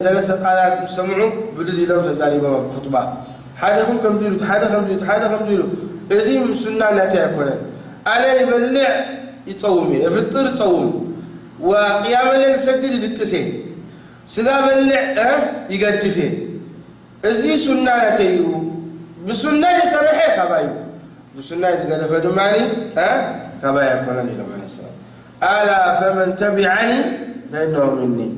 ثلاثة قالات سمعوا بدل لهم تزالي بابا خطبة حدهم كم جيلو حدهم جيلو إزيم السنة لا تأكل على يبلع يتصومي يفطر تصوم وقيام الليل سجد للكسين سلا بلع يقدفه إزي سنة لا تيو بسنة يسرحي خبايو بسنة يسقد فدماني خبايا كلني لما نسلم ألا فمن تبعني فإنه مني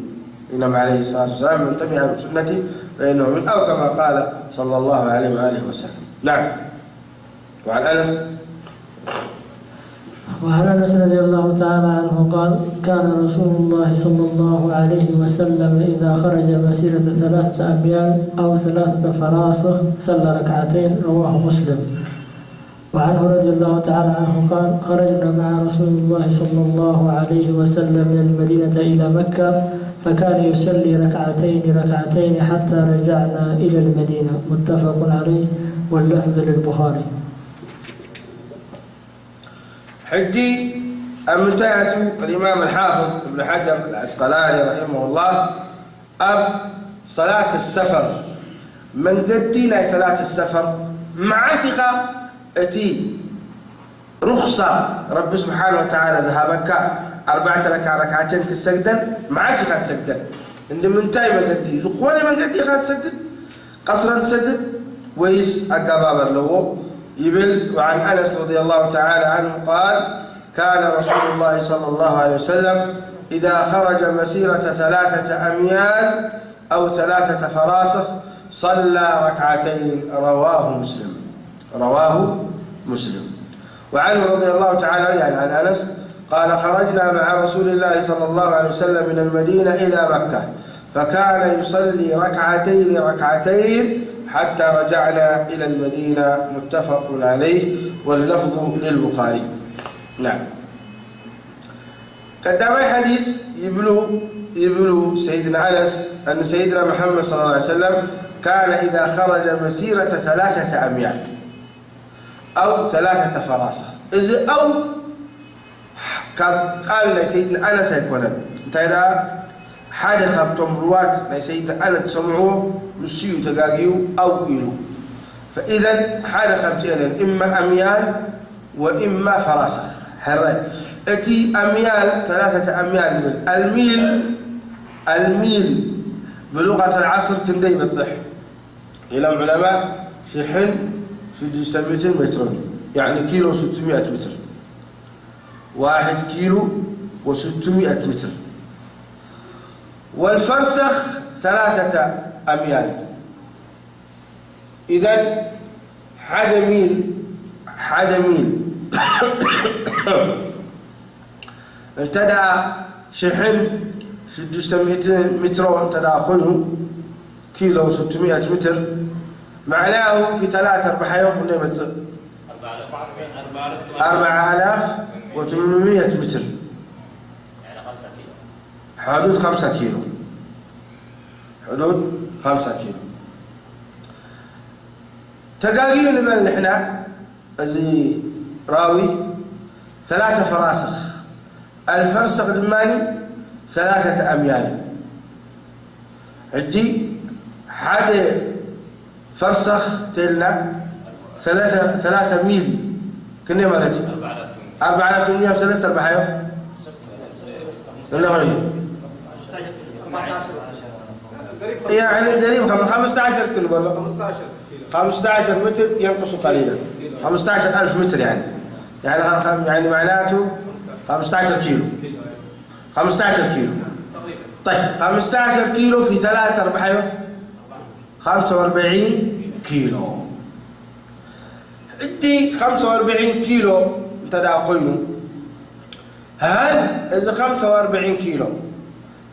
إنما عليه الصلاة والسلام من تبع سنتي فإنه من أو كما قال صلى الله عليه وآله وسلم. نعم. وعن أنس رضي الله تعالى عنه قال كان رسول الله صلى الله عليه وسلم إذا خرج مسيرة 3 أميال أو 3 فراسخ صلى ركعتين رواه مسلم. وعنه رضي الله تعالى عنه قال خرجنا مع رسول الله صلى الله عليه وسلم من المدينة إلى مكة فكان يصلي ركعتين حتى رجعنا إلى المدينة متفق عليه واللفظ للبخاري. حجي أمتعت الإمام الحافظ ابن حجر العسقلاني رحمه الله صلاة السفر من قدينا صلاة السفر مع ثقة أتي رخصة رب سبحانه وتعالى ذهبك 4 ركعتين كسجدا مع ثقة تسجدا عند من تاي من قدي زخوني من قدي خات تسجد قصرا تسجد ويس أقباب اللو يبل. وعن أنس رضي الله تعالى عنه قال كان رسول الله صلى الله عليه وسلم إذا خرج مسيرة 3 أميال أو 3 فراسخ صلى ركعتين رواه مسلم. وعنه رضي الله تعالى يعني عن أنس قال خرجنا مع رسول الله صلى الله عليه وسلم من المدينة إلى مكة فكان يصلي ركعتين حتى رجعنا إلى المدينة متفق عليه واللفظ للبخاري. نعم. قدام حديث يبلو سيدنا أنس أن سيدنا محمد صلى الله عليه وسلم كان إذا خرج مسيرة 3 أميال أو 3 فراسخ إذا أو قال سيدنا أنس يكون إذا حدا خبتم روات سيدنا أنس سمعوه نسيو تقاقيو أو إلو فإذا حدا خبتين إما أميال وإما فراسخ حرات أتي أميال 3 أميال الميل بلغة العصر كندي بتصح إلى العلماء في حل في 700 متر يعني كيلو 600 متر 1 كيلو و600 متر. والفرسخ 3 أميال إذن حدا ميل ابتدأ شحن 600 متر ابتدأ خلو كيلو 600 متر معناه في 3-4 يوم ونمت 4800 متر يعني 5 كيلو حدود 5 كيلو تقاقيل لمن نحن زي راوي 3 فراسخ الفرسخ الماني 3 أميال عدي حد فرسخ تلنا 3 ميل كنا مالتي 400 3 4 يعني قريب 15 كيلو والله 15 متر ينقص قليلا 15000 متر يعني معناته 15 كيلو 15 كيلو. طيب 15 كيلو في 3-4 45 كيلو عندي 45 كيلو تداخلوا. هل إذا 45 كيلو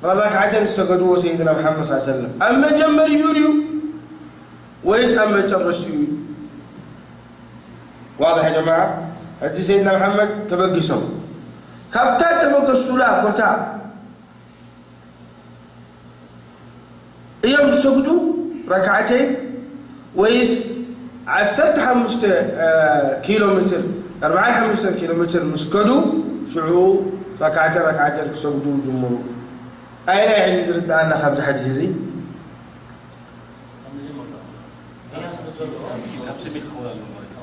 ركعتين سجدوا سيدنا محمد صلى الله عليه وسلم أما جمر يوليو ويس أما ترسيو واضح يا جماعة. هدي سيدنا محمد تبقي سو كابتا تبقى الصلاة وتا يوم سجدوا ركعتين ويس 15 كيلومتر 4 كيلومتر مسكدوا شعو ركعتين سجدوا جمهور أين يعني زرد عنا 5 حديث زي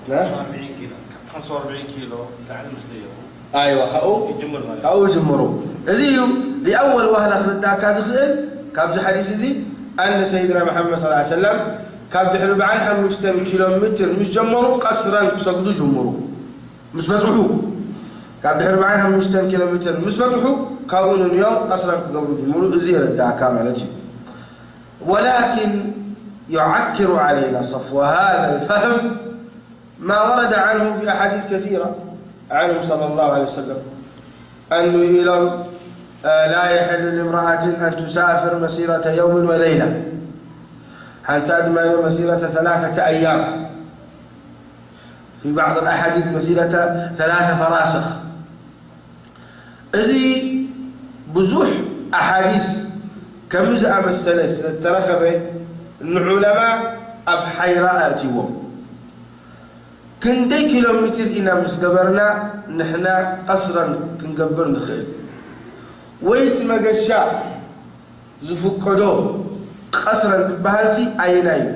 لا 45 كيلو 45 كيلو لعل مستيو أيوة خاو جمروا إذا لأول وهلة خلدا كازخل كابز حديث زي أن سيدنا محمد صلى الله عليه وسلم كاب بحلو عن 5 كيلومتر مش جمروا قصرا سقدوا جمروا مش بزحوا كاب بحلو عن 5 كيلومتر مش بزحوا كاونوا اليوم قصرا قبل جمروا زير الدعكام على جي ولكن يعكر علينا صفو هذا الفهم ما ورد عنه في أحاديث كثيرة عنه صلى الله عليه وسلم أنه إلى لا يحل لامرأة أن تسافر مسيرة يوم وليلة حساد ما مسيرة 3 أيام في بعض الأحاديث مسيرة 3 فراسخ إذي بزوح أحاديث كم زعم السلس الترخبة العلماء أبحيراء أتيوم كندي كيلومتر إنا مسقبرنا نحنا قصرا كنقبر نخيل ويت مقشا زفقدو قصرا بهالسي أيناي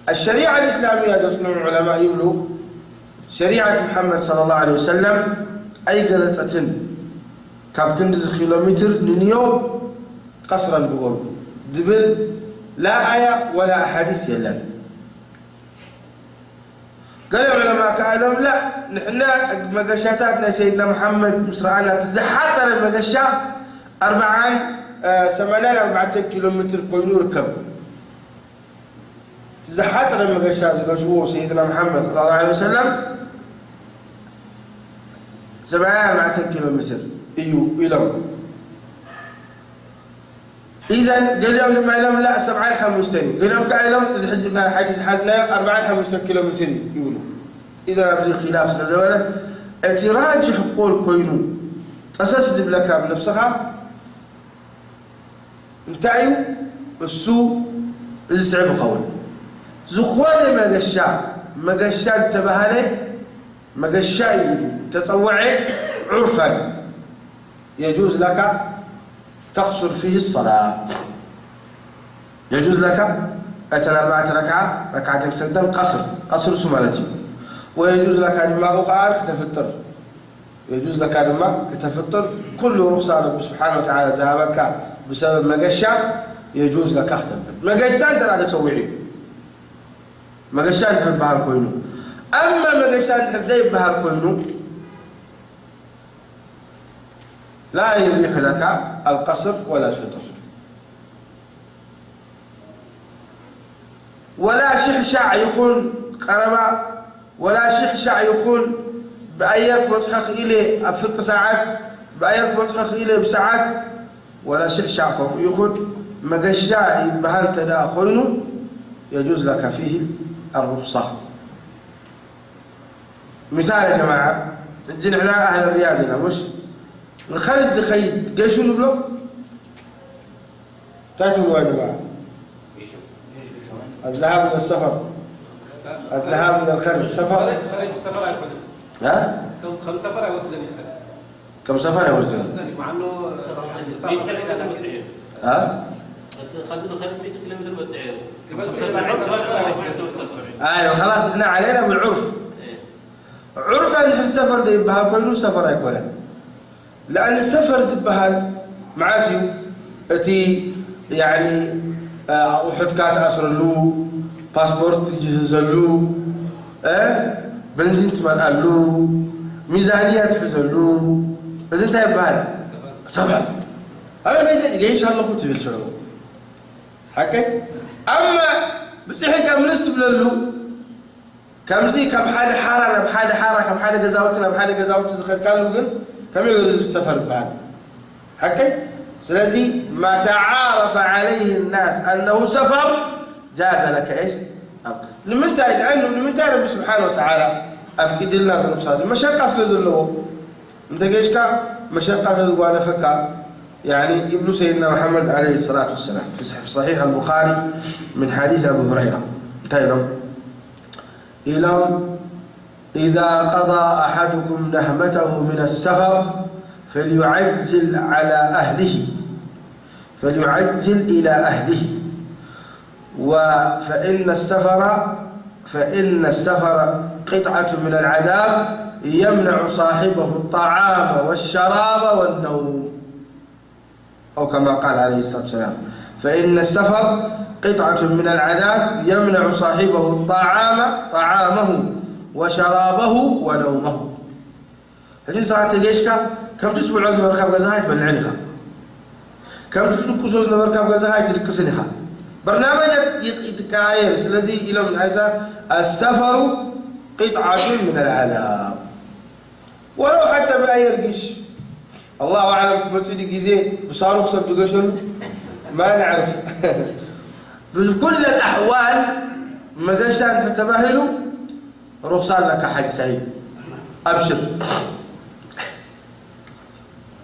الشريعة الإسلامية دسنا العلماء يقولوا شريعة محمد صلى الله عليه وسلم أي قلت أتن كاب كندز كيلومتر نيوم قصرا بقول دبل لا آية ولا أحاديث يلا قال العلماء قالوا لا نحنا مقشاتاتنا سيدنا محمد مسرعنا تزحات على المقشة 4 كيلومتر بوينور كب تزحات على المقشة زوجه سيدنا محمد صلى الله عليه وسلم 4 كيلومتر إلهم إذا قال لهم لما لهم لا 7 5 قال لهم كأيلهم إذا حجبنا حديث حزنا 4 5 كيلومتر يقولوا إذا أبدي خلاف سنزوله اتراجح قول كوينو تسسد لك بنفسها انتعيو السوء السعب قول زخوان ما قشا انتبهالي ما قشا تطوعي عرفا يجوز لك تقصر فيه الصلاة يجوز لك أتنا 4 ركعتين سجدا قصر سمالتي ويجوز لك أن قال تفطر يجوز لك أن تفطر كل رخصة رب سبحانه وتعالى ذهبك بسبب مقشة يجوز لك أختم مقشة أنت لا تسويه مقشة أنت بها الكوينو أما مقشة أنت بها الكوينو لا يبيح لك القصر ولا الفطر ولا شحشع يكون قربا ولا شحشع يكون بأيك بتحق إليه أفرق ساعات بأيك بتحق إليه بساعات ولا شحشع يكون مقشا بهان تداخلنه يجوز لك فيه الرخصة مثال يا جماعة نحن أهل الرياض هنا مش الخارج خيد قيشو نبلو تاتوا يا جماعة الذهاب إلى السفر الذهاب إلى الخارج سفر خارج السفر ها كم سفر يوصلني سنة كم سفر يوصلني مع إنه ها بس خلينا 100 كيلومتر بس عير ايوه خلاص احنا علينا بالعرف عرف ان السفر ده يبقى كله سفر يكون لان السفر دبها معاسي اتي يعني وحد كات اصر له باسبورت يجهز له بنزين تملأ له ميزانيه تحز له اذا انت يبقى سفر هذا جاي ان شاء الله كنت في الشغل حكي اما بصحي كم نستبللو كم زي كم حاله حاره بحاله حاره كم حاله جزاوتنا بحاله جزاوت زخر كانوا جن كم يغرز بالسفر بعد حكي سلازي ما تعارف عليه الناس انه سفر جاز لك ايش لمن تعيد عنه لمن تعرف سبحانه وتعالى افكد لنا في الرخصه مشقه سلزلو انت ايش كا مشقه وانا فكا يعني ابن سيدنا محمد عليه الصلاة والسلام في صحيح البخاري من حديث أبو هريرة إلى إذا قضى أحدكم نهمته من السفر فليعجل على أهله فليعجل إلى أهله فإن السفر فإن السفر قطعة من العذاب يمنع صاحبه الطعام والشراب والنوم، أو كما قال عليه الصلاة والسلام: فإن السفر قطعة من العذاب يمنع صاحبه طعامه وشرابه ونومه. هذه ساعة الجيشكا كم تسبع عزم مركب غزاها يبلعنها، كم تسبع سوز مركب غزاها يتركسنها. برنامج يتكاير سلزي إلى من هذا السفر قطعة من العذاب، ولو حتى بأي الجيش الله أعلم بتصير جيزة بصاروخ سبتقشن ما نعرف. بكل الأحوال ما قشان تتباهلوا رخصان لك حج سعيد أبشر.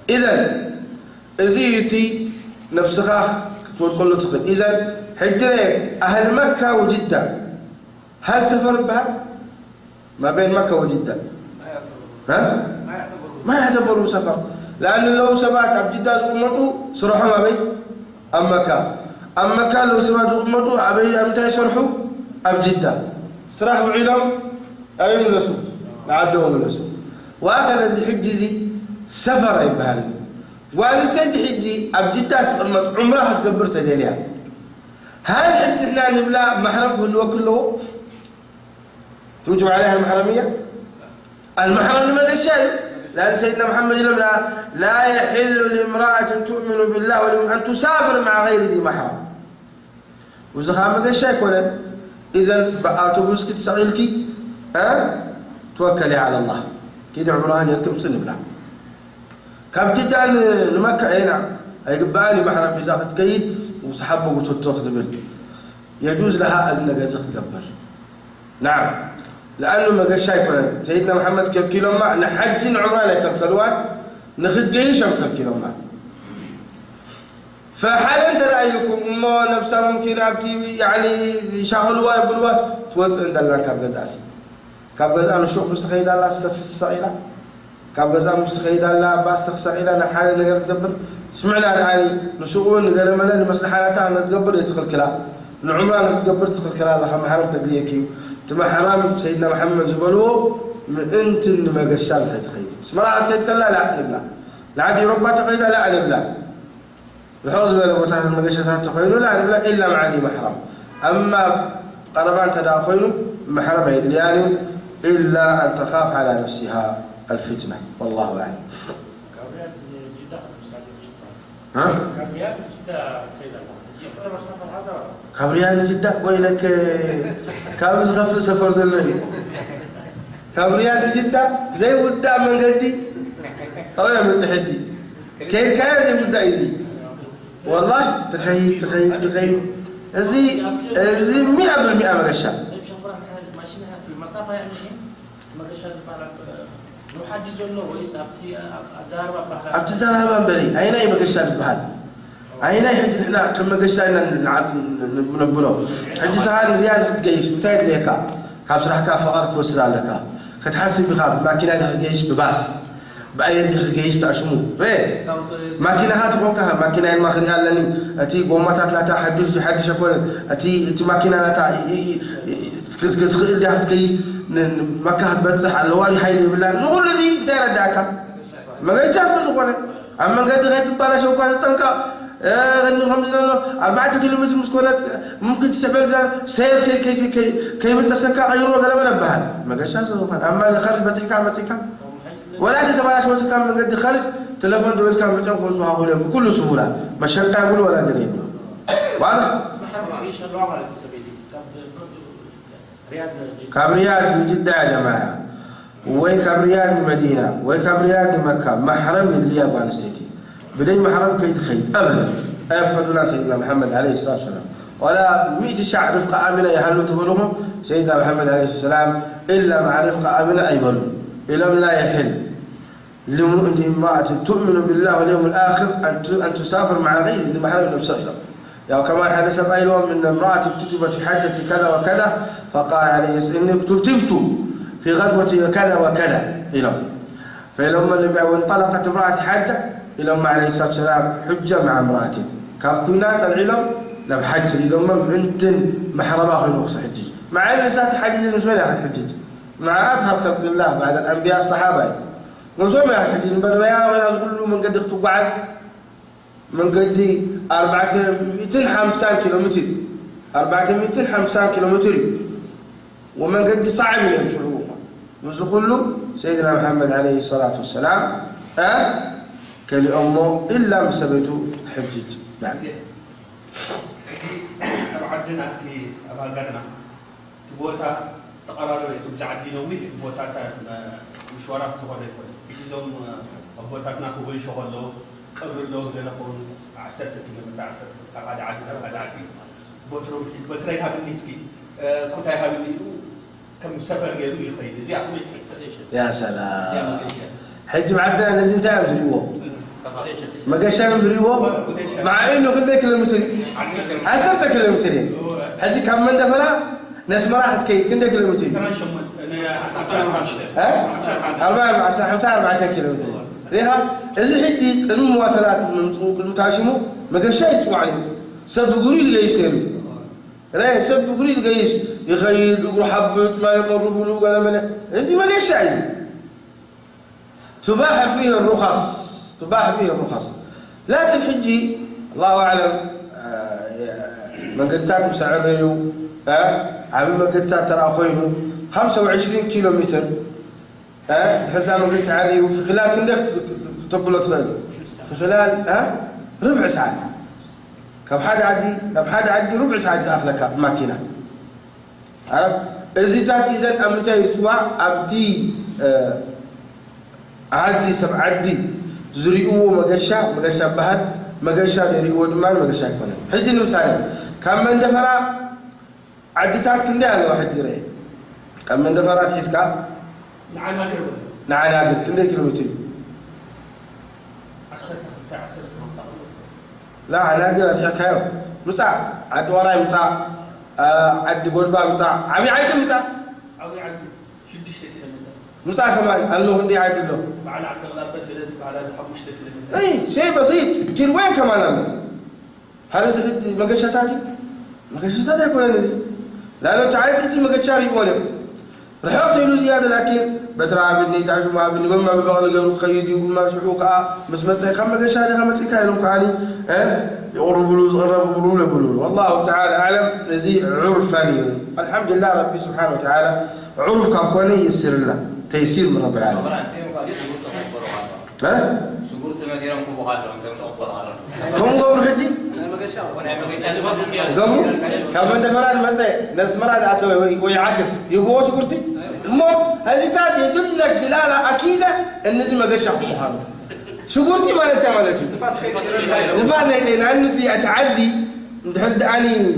إذن زيتي نفسها تقول له تقول إذن حجرين أهل مكة وجدة هل سفر بها ما بين مكة وجدة؟ ها؟ ما يعتبروا سفر، لأن لو سبعت عبد جدة أمته صرحوا ما بين أما كان لو سبعت أمته عبي أمتى يصرحوا عبد جدة صرحوا علم أين الأسود نعدهم الأسود. وهكذا حجزي سفر يبهر ونستيد حجي عبد جدة عمرها تكبر تدليها. هل حج إحنا نبلع محرم كله وكله توجب عليها المحرمية؟ المحرم من الأشياء، لأن سيدنا محمد لا يحل لامرأة تؤمن بالله أن تسافر مع غير ذي محرم. وزخامة الشيء ولا إذا بقى تبوس كت سعيلكي توكلي على الله كده عمرها يركب سن بلا كم جدا لمكة أي نعم أي قبالي محرم إذا كيد وسحبه وتتوخذ بال يجوز لها أزنة جزخ تقبل. نعم لأنه ما قال شيء كله سيدنا محمد كالكيلو ما نحج عمره لكالكلوان نخد جيش كالكيلو ما. فحال أنت رأيكم ما نفسه ممكن أبتي يعني يشغلوا يبلواس توصل عند الله كابجاز أسي كابجاز أنا شوف مستخيد الله الصغيرة كابجاز مستخيد الله باس الصغيرة نحال نقدر تدبر سمعنا الآن نسوون نقدر ملا المصلحة نتقبل يدخل كلام العمرة نتقبل تدخل كلام الله خم حرام تقليكي تما حرام سيدنا محمد زبلو من أنت ما قشان تخيل اسمرأة تتلا لا نبلا لا عادي ربما تقيد لا نبلا بحوز بلغتها المقشة تخيل لا نبلا إلا مع ذي محرم. أما قربان تداخل محرم يعني إلا أن تخاف على نفسها الفتنة والله أعلم. ها؟ كابريان جدة وينك كابز غفل سفر ذلك كابريان جدة زي ودا من قدي طبعا من صحتي كيف كان زي ودا يزي والله تخيل زي 100% مغشى في المسافة يعني مغشى لو حاجز له ويس أبتي زاربا بلي أين مغشى البحر أين يحج إحنا كم قشنا نبلو عندي سهل ريال خد جيش انتهت ليكا كاب صراحة كافقر كوسر لك خد حاسب بخاب ماكينة خد جيش بباس بأي خد جيش تأشمو ري ماكينة هات قومكها ماكينة ما خد لني أتي قومتها لا تحدث أقول أتي ماكينة لا تخيل ده خد جيش مكة بتصح على الوالي حيلي بالله زغل الذي ترى ذاك ما قلت أسمع زغله أما قد غيت ببلاش وقت تنكا غني 4 كيلومتر مسكونات ممكن تسبل زان سير كي متسكا ايرو ولا بها ما قالش هذا. اما اللي خارج بتحكي ولا تتبلاش وتكا من قد خارج تليفون دول كان بتنقل وهاولهم بكل سهوله ما شنقا يقول ولا قريب واضح. كابريات بجدة يا جماعه وين كابريات المدينه وين كابريات مكه محرم اللي يابان سيتي بدين محرم كي تخيل أبدا أيفقدنا سيدنا محمد عليه الصلاة والسلام ولا 100 شعر رفقة آمنة يهلوا تبلهم سيدنا محمد عليه الصلاة والسلام إلا مع رفقة آمنة أيبلوا إلى لا يحل لامرأة تؤمن بالله واليوم الآخر أن تسافر مع غير ذي محرم نفسه. يعني كما حدث بينهم من امرأة كتبت في حجة كذا وكذا فقال عليه السلام إني كتبت في غزوة كذا وكذا إلى فلما النبي وانطلقت امرأة حجة إلى ما عليه الصلاة والسلام حجة مع امرأته كابكونات العلم لبحج لما أنت محرمة غير مخص حجي مع أن سات حديث مش مليح الحجج مع أظهر خلق الله بعد الأنبياء الصحابة وصوم يا الحجج بدو يا ويقولوا من قد اختو بعد من قد 450 كيلومتر 450 كيلومتر ومن قد صعب يمشوا وزخلوا سيدنا محمد عليه الصلاة والسلام كلأمه إلا مسبته حجج نعم عندنا في أبالغنا تبوتا تقرروا يخبز عدينا ويك بوتا مشوارات سهولة يجوزهم بوتاتنا كوي شغله قبل له لنقول عسرت كيلومتر عسرت هذا عادي بوتري هذا النسكي كتاي هذا كم سفر غيره يخيل زي أقول يا سلام حج معدنا نزين تاعم اليوم ما قشان باليوم مع إنه قد كيلومتر عسرت كيلومترين حج كم من دفلا نسمع راحت كندا كيلومتر أربعة حتى 4 كيلومتر ليها إذا حدي المواصلات من تاشمو ما قشان يسوعني سبب قريل جايش نيرو لا سبب قريل جايش يخيل يقول حبت ما يقرب له ولا ملا إذا ما قشان تباح فيه الرخص لكن حجي الله أعلم من قلتات مسعريو عبد ما قلتات ترى أخوينه 25 كيلومتر حتى ما قلت عريو في خلال كندخت تقبلت غيره في خلال ربع ساعة كم حدا عدي ربع ساعة زاخلك ماكينة عرفت إزيتات إذا أمتى يتوع أبدي عدي زريقو مقشا بهد مقشا يريقو دمان مقشا كونه حجي المسائل كم من دفرا عدتات كندي أنا واحد جريه كم من دفرا تحسكا نعم كندي كيلومتر لا أنا أقول الحكاية مساع عد وراي مساع عد قلبا مساع عمي عد مساع مساع كمان قال له هندي عد له على عبد الله بدل لازم على الحب مشتكل اي شيء بسيط كل وين كمان انا هل زهد ما قشتاتي يكون نزي لانه تعدتي ما قشاري ولا رحت له زياده لكن بترى بني تعجب ما بني ما بلغ له خيدي وما شعوقا بس ما خم قشاري خمتي كانوا كاني يقرب له والله تعالى اعلم نزي عرفاني الحمد لله ربي سبحانه وتعالى عرف كوني يسر لنا تيسير من رب العالمين ها شكرت مثيرا كبهاد هم قبل حجي قبل كمان دفران متى ناس مراد عتوي ويعكس يبغوا شكرتي مو هذه تاد يدل لك دلاله اكيده ان زي ما قشع محمد شكرتي ما نتعملتي نفاس خير لانه انت اتعدي تحد اني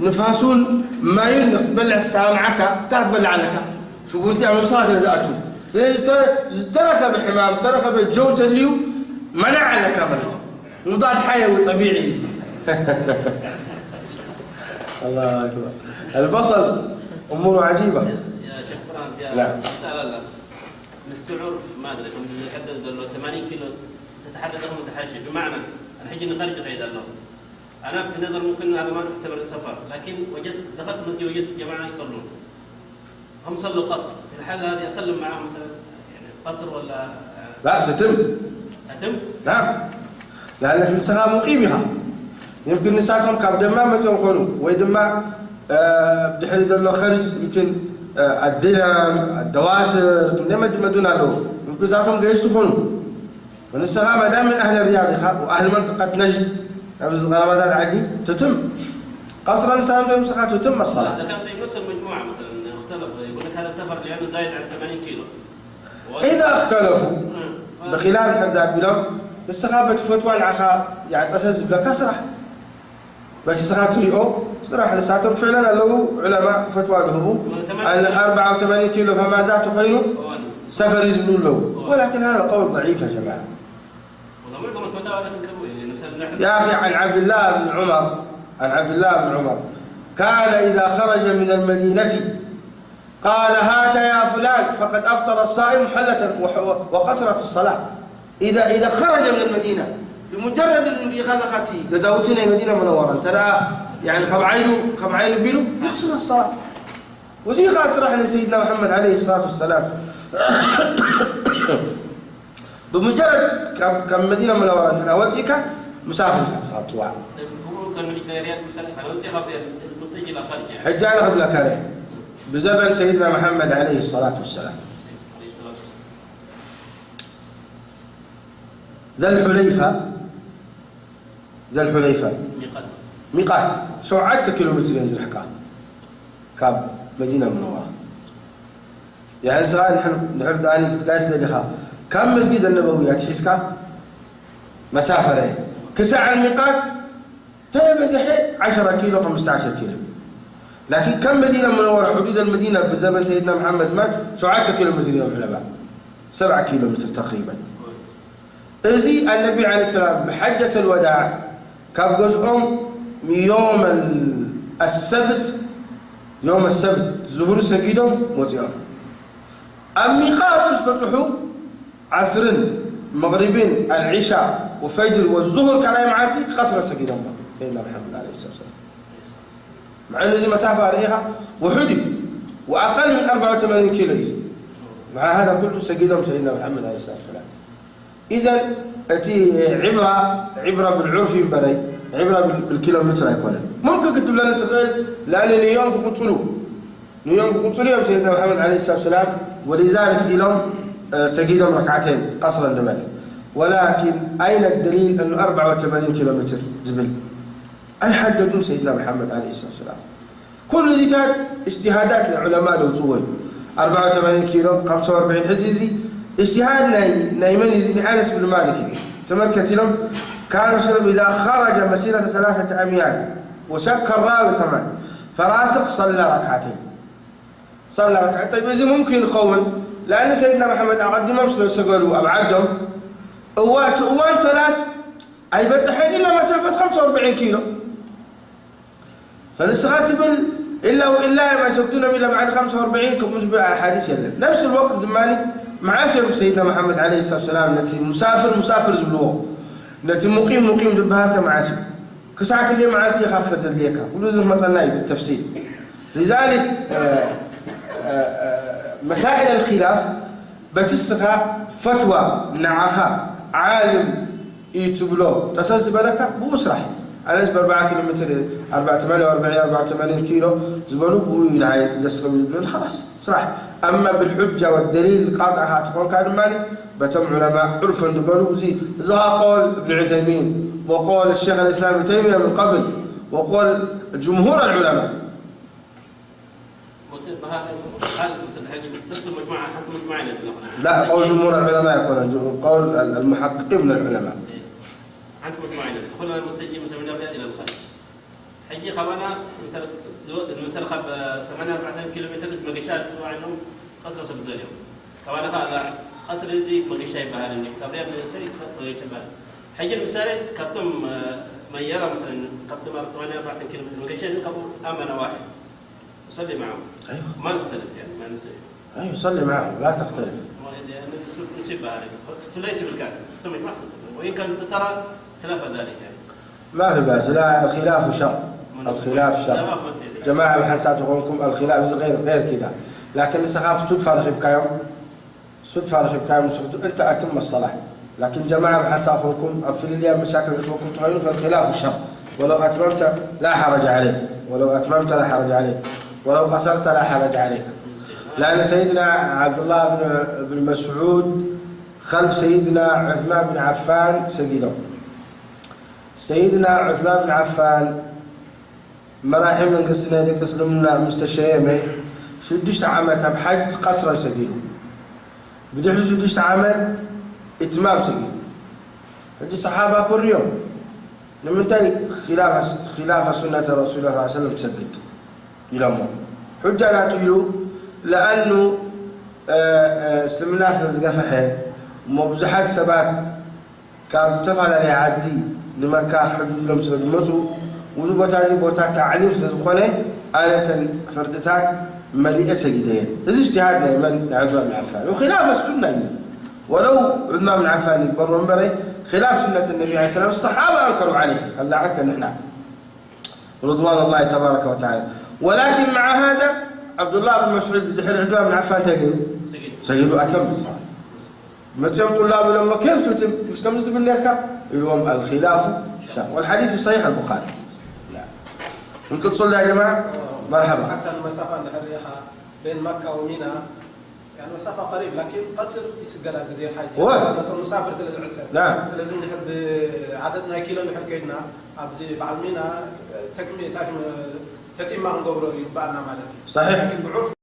نفاسون ما ينبلع سامعك تبلع لك شكرتي على صلاه زاتو ترك بحمام ترك بالجوت اللي منع لك أبدا مضاد حيوي طبيعي الله أكبر البصل أمور عجيبة شكرا نعم مسألة مستعرف ما أدري كم يحدد له 80 كيلو تتحدد له متحاشي بمعنى أنا حجي نخرج قيد الله أنا في نظر ممكن هذا ما نعتبر سفر لكن دخلت مسجد وجدت جماعة يصلون هم صلوا قصر في الحالة هذه أسلم معهم مثلا يعني قصر ولا لا تتم نعم لأن في السخاء مقيمها يمكن نساكم كاب دماء متى يخونوا ويدماء بحريد الله خارج يمكن الدلم الدواسر لما دون له يمكن ذاتهم جيش تخونوا والسخاء ما دام من أهل الرياض وأهل منطقة نجد أبز الغربات العادي تتم قصرا نساهم بهم سخاء تتم الصلاة إذا كان طيب نفس المجموعة مثلا اختلف يقول لك هذا سفر لأنه زايد عن 80 كيلو إذا اختلفوا بخلاف الحداد بلهم السخابة فتوى العخاء يعني أساس بلا كسرح بس سخابة اليوم صراحة لساتهم فعلا له علماء فتوى لهم عن 84 كيلو فما زادوا خيره سفر يزمنون له ولكن هذا قول ضعيف يا جماعة والله معظم الفتاوى لكن كم يا أخي عن عبد الله بن عمر كان إذا خرج من المدينة قال هات يا فلان فقد أفطر الصائم حلة وقصرت الصلاة إذا خرج من المدينة بمجرد أن يخلقتي جزاوتنا المدينة منورا ترى يعني خمعين بيلو يقصر الصلاة. وزي خاص راح لسيدنا محمد عليه الصلاة والسلام بمجرد كم مدينة منورة هنا وتيك مسافر الصلاة واحد. حجانا قبل كاره بزمن سيدنا محمد عليه الصلاة والسلام. ذا الحليفة ميقات شو 10 كيلومتر ينزل حكام كاب مدينة منورة. يعني سؤال نحن أنا كنت قاعد لها كم مسجد النبوي تحسكا مسافة له كساعة الميقات طيب زحي 10 كيلو 15 كيلو. لكن كم مدينة منورة حدود المدينة بزمن سيدنا محمد ما شو 10 كيلومتر يوم على 7 كيلومتر تقريبا. إذي النبي عليه السلام بحجة الوداع كاب جزء يوم السبت ظهور سجيدهم وتيار. الميقات مش بتروحوا عصر مغربين العشاء وفجر والظهر كلام عارتي قصر سجيدهم سيدنا محمد عليه الصلاة والسلام. مع إنه زي مسافة عليها وحدي وأقل من 84 كيلو. مع هذا كله سجيدهم سيدنا محمد عليه الصلاة والسلام. إذا أتي عبرة بالعرف بري عبرة بالكيلومتر يكون ممكن كتب لنا تقول لأن نيوم قلتلوا يوم سيدنا محمد عليه الصلاة والسلام ولذلك إلهم سجيدهم ركعتين قصرا لمن. ولكن أين الدليل أنه 84 كيلومتر جبل؟ أي حددوا سيدنا محمد عليه الصلاة والسلام. كل ذي اجتهادات العلماء لو تسوي 84 كيلو 45 حجزي اجتهاد نايمن يزيد أنس بن مالك تمكت لهم كانوا إذا خرج مسيرة 3 أميال وشك الراوي كمان فراسخ صلى ركعتين. طيب إذا ممكن يخون لأن سيدنا محمد أقدمهم شلون سقلوا أبعدهم أوان 3 أي بتحين إلا مسافة 45 كيلو فنستغاتب إلا ما يسبتون إلا بعد 45 كمشبع حديث يلا نفس الوقت دماني معاشر سيدنا محمد عليه الصلاة والسلام التي مسافر زبلوه التي مقيم جبهاتك معاشر كساعة اللي معاتي خفت ليك ولازم مثلا بالتفسير. لذلك مسائل الخلاف بتسخى فتوى نعخا عالم يتبلو تسلسل لك بمسرح على اسب 4 كيلومتر 84 كيلو زبلوا وينعي يسلم يبلون خلاص صراحة. أما بالحجة والدليل القاطع تكون كان مالي بتم علماء عرفا دبلوا زي قول ابن عثيمين وقول الشيخ الإسلام ابن تيمية من قبل وقول جمهور العلماء. لا قول جمهور العلماء يكون قول المحققين من العلماء. عندكم مجموعين كلنا متجه مثلا من الرياض الى الخارج حجي خوانا مثلا خب 48 كيلومتر مقشات وعندهم قصر سبد اليوم خوانا هذا قصر دي مقشاي بهارني كبريا من السري مقشاي بهار حجي المثال كفتم ميرة مثلا كفتم 48 كيلومتر مقشاي كبو امانه واحد يصلي معهم. ايوه ما نختلف يعني ما نسوي. ايوه يصلي معهم لا تختلف. نسيب بهارني ليس بالكاد تستمع ما وإن كنت ترى خلاف ذلك يعني. ما في بأس لا الخلاف شر. الخلاف شر. جماعة بحسات قولكم الخلاف غير كذا. لكن السخاف صدفة رخيب كايم أنت أتم الصلاة. لكن جماعة بحسات قولكم في اليوم مشاكل قولكم تغيرون فالخلاف شر. ولو أتممت لا حرج عليك. ولو قصرت لا حرج عليك. لأن سيدنا عبد الله بن مسعود خلف سيدنا عثمان بن عفان سجده. سيدنا عثمان بن عفان مراحل من قصتنا ذيك اسلمنا مستشيمه شدشت عامتها بحج قصرا سجده. بدي شدشت عامل اتمام سجده. هذه صحابة كل يوم لما تاي خلاف سنة رسول الله صلى الله عليه وسلم تسجد يلمون حجة لا تجلو لأنه اسلمنا نزقى فحي مبزحات سبات كان تفعل على عدي لما كان حدود لهم سنة الموتو وزبطاتي بوتات تعليم سنة زخونة آلة فردتات مليئة سجدين. هذا اجتهاد من عثمان بن عفان وخلاف السنة ولو عثمان بن عفان يبرون بري خلاف سنة النبي عليه السلام الصحابة أنكروا عليه قال عنك نحن رضوان الله تبارك وتعالى. ولكن مع هذا عبد الله بن مسعود بن عثمان بن عفان تقول سيد أتم الصلاة. متى طلاب لما كيف تتم؟ مستمسك بالنكاح اليوم الخلاف شاء. والحديث في صحيح البخاري. لا ممكن تصلي يا جماعة؟ مرحبا. حتى المسافة الحريقة بين مكة ومنى يعني مسافة قريب لكن قصر يسجل زي الحاجة. يعني كم مسافر سلة العسر. نعم. لازم نحب عددنا كيلو نحب كيدنا أبزي بعد منى تكمل تتم عن قبره يبقى لنا مالتي. صحيح. لكن بعرف